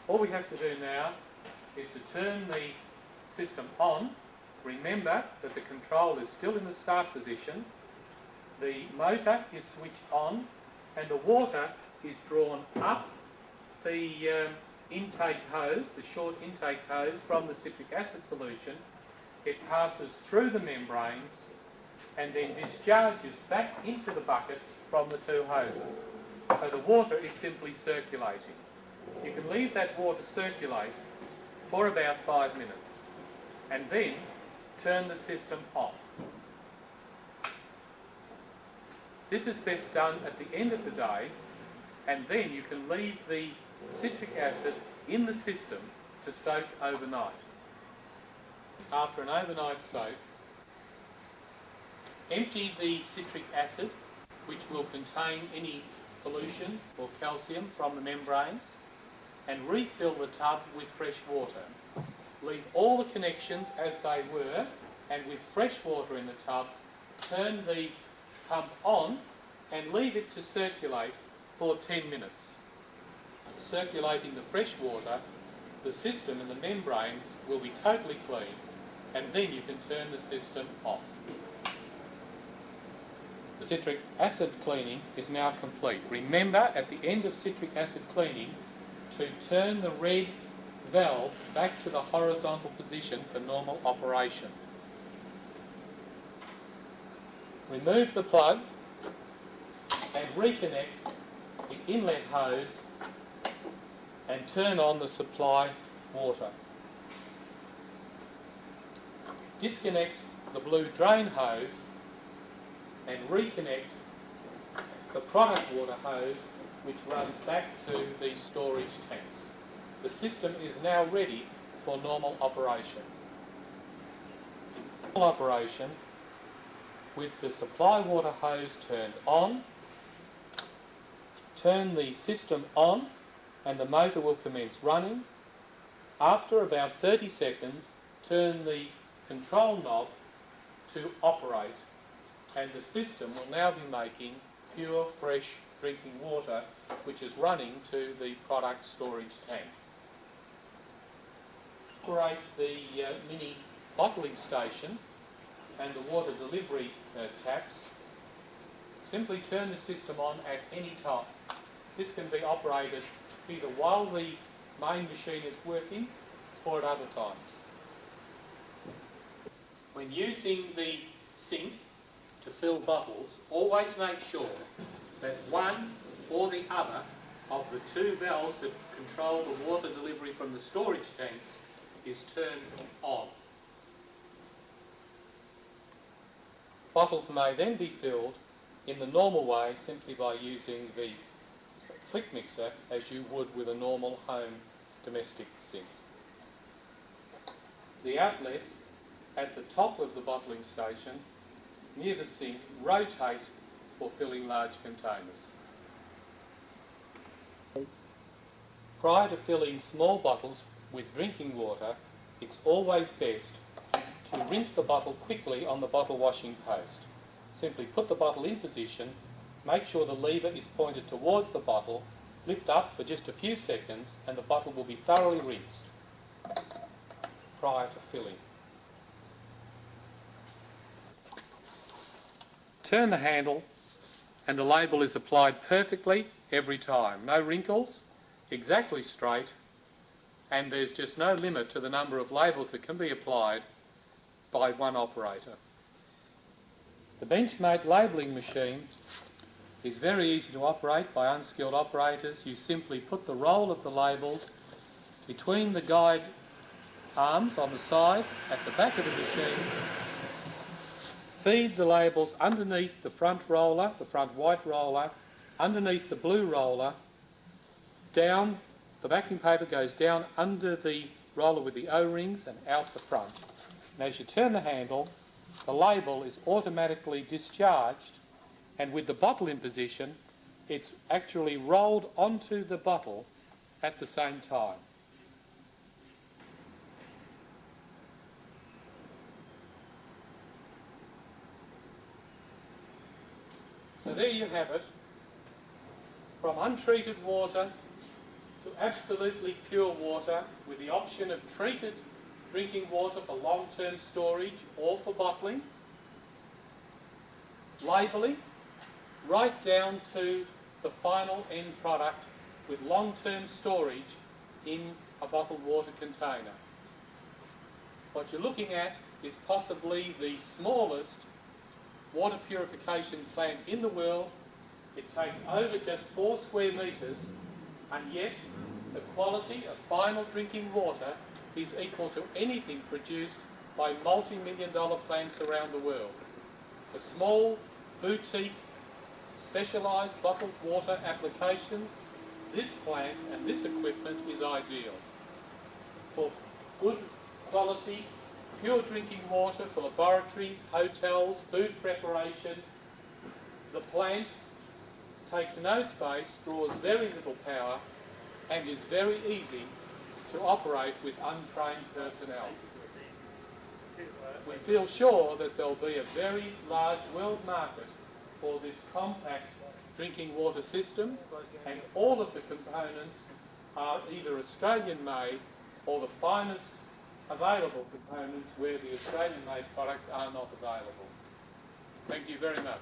All we have to do now is to turn the system on. Remember that the control is still in the start position, the motor is switched on, and the water is drawn up the intake hose, the short intake hose from the citric acid solution. It passes through the membranes and then discharges back into the bucket from the two hoses. So the water is simply circulating. You can leave that water circulate for about 5 minutes and then turn the system off. This is best done at the end of the day, and then you can leave the citric acid in the system to soak overnight. After an overnight soak, empty the citric acid, which will contain any pollution or calcium from the membranes, and refill the tub with fresh water. Leave all the connections as they were, and with fresh water in the tub, turn the pump on and leave it to circulate for 10 minutes. Circulating the fresh water, the system and the membranes will be totally clean, and then you can turn the system off. The citric acid cleaning is now complete. Remember at the end of citric acid cleaning to turn the red valve back to the horizontal position for normal operation. Remove the plug and reconnect the inlet hose and turn on the supply water. Disconnect the blue drain hose and reconnect the product water hose, which runs back to the storage tanks. The system is now ready for normal operation. Normal operation with the supply water hose turned on. Turn the system on and the motor will commence running. After about 30 seconds, turn the control knob to operate, and the system will now be making pure, fresh drinking water, which is running to the product storage tank. Operate the mini bottling station and the water delivery taps. Simply turn the system on at any time. This can be operated either while the main machine is working or at other times. When using the sink to fill bottles, always make sure that one or the other of the two valves that control the water delivery from the storage tanks is turned on. Bottles may then be filled in the normal way simply by using the flick mixer as you would with a normal home domestic sink. The outlets at the top of the bottling station near the sink rotate for filling large containers. Prior to filling small bottles with drinking water, it's always best to rinse the bottle quickly on the bottle washing post. Simply put the bottle in position, make sure the lever is pointed towards the bottle, lift up for just a few seconds, and the bottle will be thoroughly rinsed prior to filling. Turn the handle and the label is applied perfectly every time. No wrinkles, exactly straight, and there's just no limit to the number of labels that can be applied by one operator. The Benchmade labelling machine is very easy to operate by unskilled operators. You simply put the roll of the labels between the guide arms on the side at the back of the machine. Feed the labels underneath the front roller, the front white roller, underneath the blue roller, down, the backing paper goes down under the roller with the O-rings and out the front. And as you turn the handle, the label is automatically discharged, and with the bottle in position, it's actually rolled onto the bottle at the same time. So there you have it, from untreated water to absolutely pure water with the option of treated drinking water for long-term storage or for bottling, labelling, right down to the final end product with long-term storage in a bottled water container. What you're looking at is possibly the smallest water purification plant in the world. It takes over just 4 square metres, and yet the quality of final drinking water is equal to anything produced by multi-million-dollar plants around the world. For small, boutique, specialised bottled water applications, this plant and this equipment is ideal. For good quality, pure drinking water for laboratories, hotels, food preparation, the plant takes no space, draws very little power, and is very easy to operate with untrained personnel. We feel sure that there will be a very large world market for this compact drinking water system, and all of the components are either Australian made or the finest available components where the Australian made products are not available. Thank you very much.